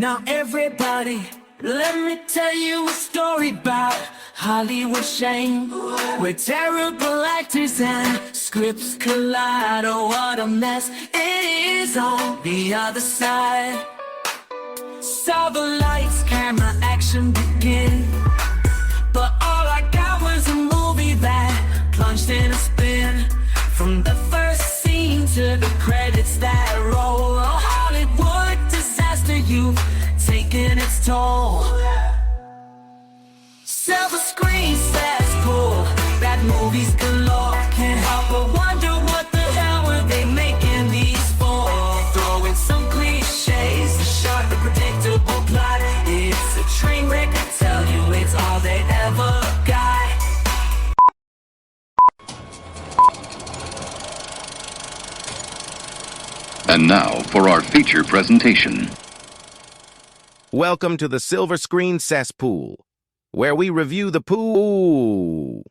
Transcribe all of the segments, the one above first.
Now everybody, let me tell you a story about Hollywood shame, where terrible actors and scripts collide. Oh, what a mess it is on the other side. Saw the lights, camera, action begin, but all I got was a movie that plunged in a spin. From the first scene to the credits that roll, a Hollywood disaster, you've taken its toll. Silver Screen Cesspool, bad movies galore. Can't help but wonder what the hell were they making these for? Throw in some cliches, a sharp and predictable plot. It's a train wreck, I tell you, it's all they ever got. And now for our feature presentation. Welcome to the Silver Screen Cesspool, where we review the pool.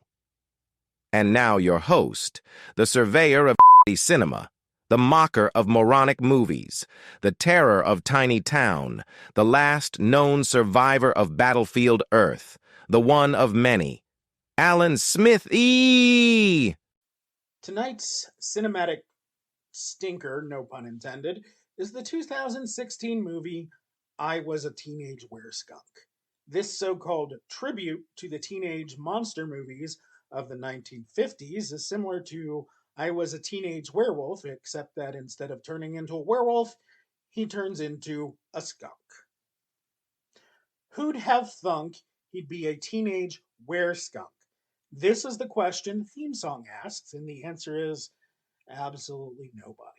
And now your host, the surveyor of cinema, the mocker of moronic movies, the terror of tiny town, the last known survivor of battlefield Earth, the one of many, Alan Smithee. Tonight's cinematic stinker, no pun intended, is the 2016 movie I Was a Teenage Wereskunk. This so-called tribute to the teenage monster movies of the 1950s is similar to I Was a Teenage Werewolf, except that instead of turning into a werewolf, he turns into a skunk. Who'd have thunk he'd be a teenage wereskunk? This is the question the theme song asks, and the answer is absolutely nobody.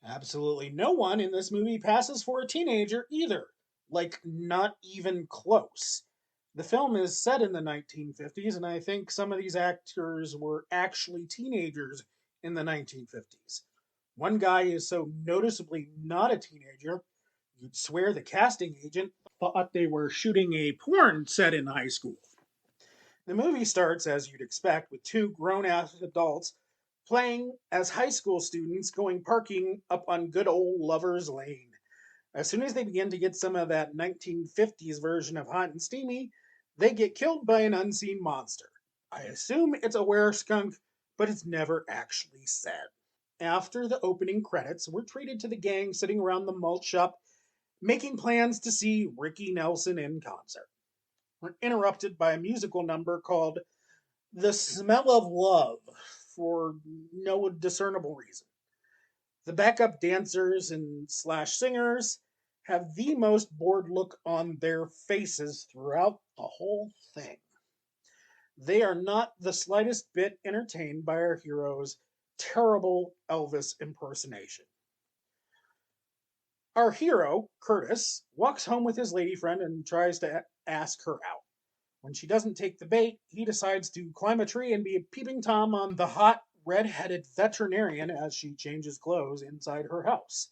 Absolutely no one in this movie passes for a teenager either. Like, not even close. The film is set in the 1950s, and I think some of these actors were actually teenagers in the 1950s. One guy is so noticeably not a teenager, you'd swear the casting agent thought they were shooting a porn set in high school. The movie starts, as you'd expect, with two grown-ass adults playing as high school students going parking up on good old Lover's Lane. As soon as they begin to get some of that 1950s version of Hot and Steamy, they get killed by an unseen monster. I assume it's a wereskunk, but it's never actually said. After the opening credits, we're treated to the gang sitting around the malt shop, making plans to see Ricky Nelson in concert. We're interrupted by a musical number called The Smell of Love for no discernible reason. The backup dancers and slash singers have the most bored look on their faces throughout the whole thing. They are not the slightest bit entertained by our hero's terrible Elvis impersonation. Our hero, Curtis, walks home with his lady friend and tries to ask her out. When she doesn't take the bait, he decides to climb a tree and be a peeping Tom on the hot, red-headed veterinarian as she changes clothes inside her house.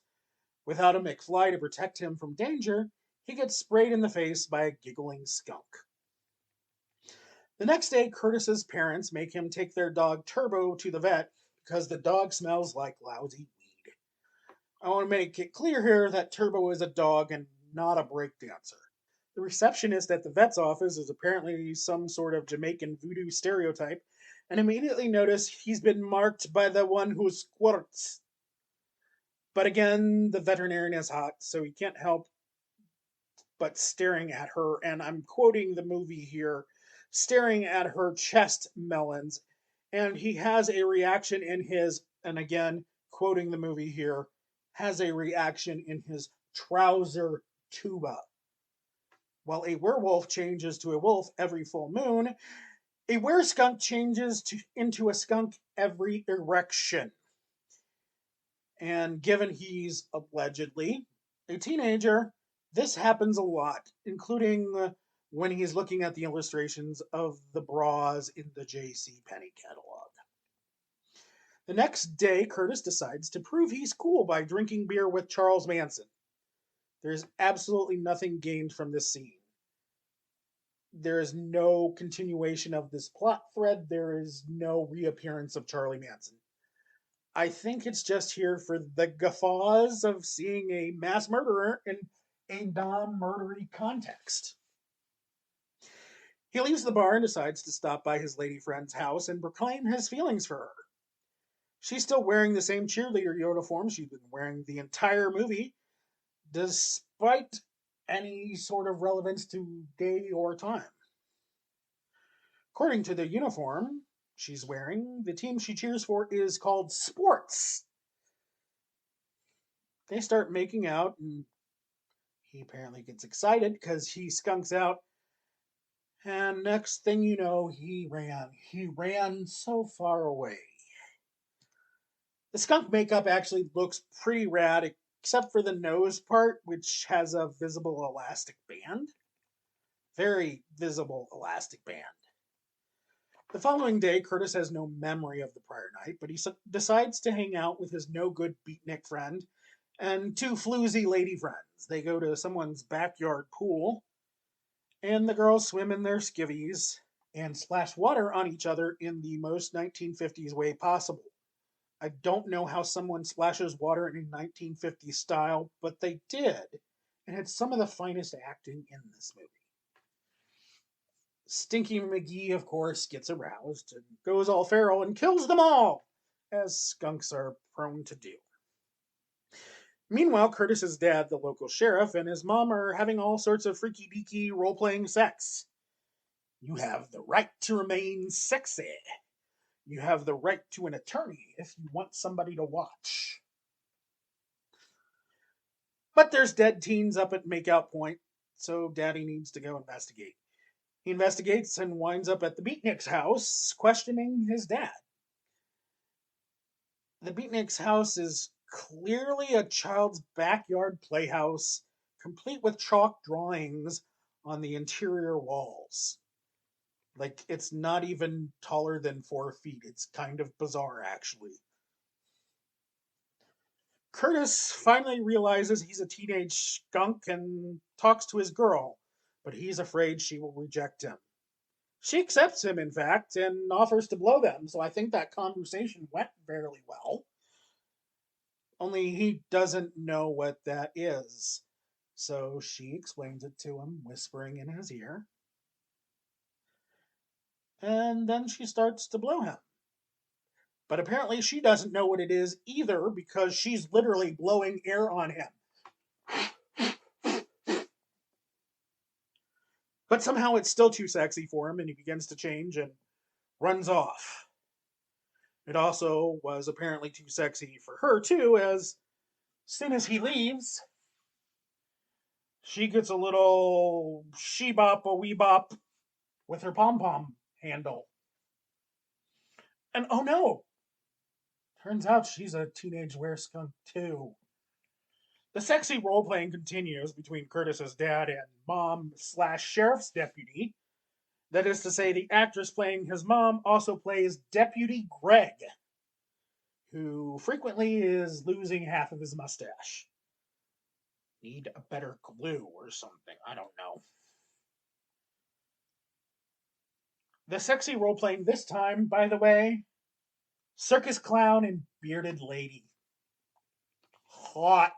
Without a McFly to protect him from danger, he gets sprayed in the face by a giggling skunk. The next day, Curtis's parents make him take their dog Turbo to the vet because the dog smells like lousy weed. I want to make it clear here that Turbo is a dog and not a breakdancer. The receptionist at the vet's office is apparently some sort of Jamaican voodoo stereotype, and immediately notice he's been marked by the one who squirts. But again, the veterinarian is hot, so he can't help but staring at her, and I'm quoting the movie here, staring at her chest melons, and he has a reaction in his, and again, quoting the movie here, has a reaction in his trouser tuba. While a werewolf changes to a wolf every full moon, a wereskunk changes into a skunk every erection. And given he's allegedly a teenager, this happens a lot, including when he's looking at the illustrations of the bras in the J.C. Penney catalog. The next day, Curtis decides to prove he's cool by drinking beer with Charles Manson. There's absolutely nothing gained from this scene. There is no continuation of this plot thread. There is no reappearance of Charlie Manson. I think it's just here for the guffaws of seeing a mass murderer in a non-murdery context. He leaves the bar and decides to stop by his lady friend's house and proclaim his feelings for her. She's still wearing the same cheerleader uniform she's been wearing the entire movie, despite any sort of relevance to day or time. According to the uniform she's wearing, the team she cheers for is called Sports. They start making out, and he apparently gets excited because he skunks out. And next thing you know, he ran. He ran so far away. The skunk makeup actually looks pretty rad, except for the nose part, which has a visible elastic band. Very visible elastic band. The following day, Curtis has no memory of the prior night, but he decides to hang out with his no good beatnik friend and two floozy lady friends. They go to someone's backyard pool, and the girls swim in their skivvies and splash water on each other in the most 1950s way possible. I don't know how someone splashes water in a 1950s style, but they did, and it's some of the finest acting in this movie. Stinky McGee, of course, gets aroused and goes all feral and kills them all, as skunks are prone to do. Meanwhile, Curtis's dad, the local sheriff, and his mom are having all sorts of freaky deaky role playing sex. You have the right to remain sexy. You have the right to an attorney if you want somebody to watch. But there's dead teens up at makeout point, so Daddy needs to go investigate. He investigates and winds up at the Beatnik's house, questioning his dad. The Beatnik's house is clearly a child's backyard playhouse, complete with chalk drawings on the interior walls. Like, it's not even taller than 4 feet. It's kind of bizarre, actually. Curtis finally realizes he's a teenage skunk and talks to his girl, but he's afraid she will reject him. She accepts him, in fact, and offers to blow them, so I think that conversation went fairly well. Only he doesn't know what that is. So she explains it to him, whispering in his ear. And then she starts to blow him. But apparently she doesn't know what it is either because she's literally blowing air on him. But somehow it's still too sexy for him and he begins to change and runs off. It also was apparently too sexy for her too, as soon as he leaves, she gets a little she-bop a wee-bop with her pom-pom handle. And oh no! Turns out she's a teenage wereskunk too. The sexy role-playing continues between Curtis's dad and mom/sheriff's deputy. That is to say, the actress playing his mom also plays Deputy Greg, who frequently is losing half of his mustache. Need a better glue or something, I don't know. The sexy role-playing this time, by the way, circus clown and bearded lady. Hot.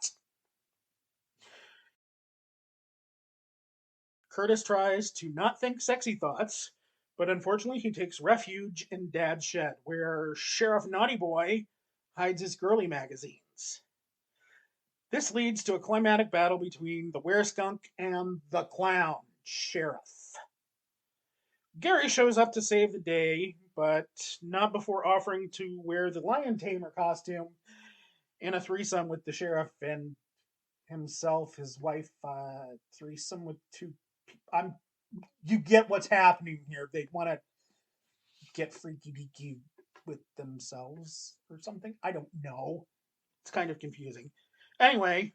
Curtis tries to not think sexy thoughts, but unfortunately he takes refuge in Dad's shed, where Sheriff Naughty Boy hides his girly magazines. This leads to a climatic battle between the wereskunk and the clown sheriff. Gary shows up to save the day, but not before offering to wear the lion tamer costume in a threesome with the sheriff and himself, his wife, threesome with two. You get what's happening here. They want to get freaky deaky with themselves or something. I don't know. It's kind of confusing. Anyway,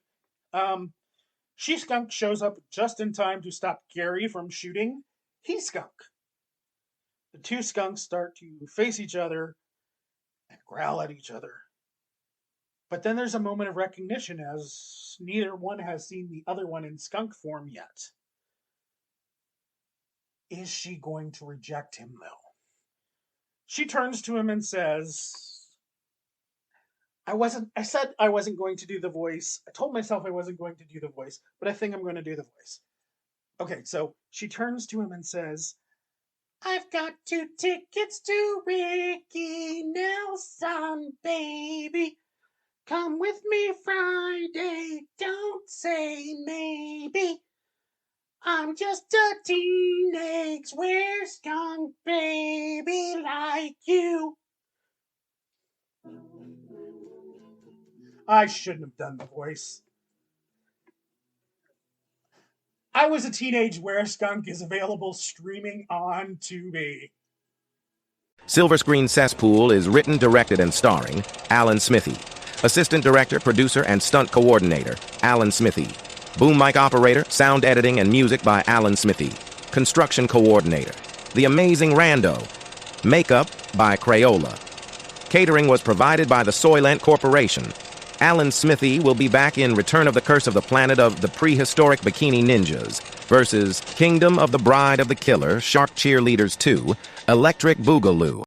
She Skunk shows up just in time to stop Gary from shooting He Skunk. The two skunks start to face each other and growl at each other. But then there's a moment of recognition as neither one has seen the other one in skunk form yet. Is she going to reject him, though? She turns to him and says, I said I wasn't going to do the voice. I told myself I wasn't going to do the voice, but I think I'm going to do the voice. Okay, so she turns to him and says, I've got 2 tickets to Ricky Nelson, baby. Come with me Friday, don't say maybe. I'm just a teenage wereskunk baby like you. I shouldn't have done the voice. I Was a Teenage Wereskunk is available streaming on Tubi. Silver Screen Cesspool is written, directed, and starring Alan Smithee. Assistant director, producer, and stunt coordinator, Alan Smithee. Boom mic operator, sound editing, and music by Alan Smithee. Construction coordinator, The Amazing Rando. Makeup by Crayola. Catering was provided by the Soylent Corporation. Alan Smithee will be back in Return of the Curse of the Planet of the Prehistoric Bikini Ninjas versus Kingdom of the Bride of the Killer, Shark Cheerleaders 2, Electric Boogaloo.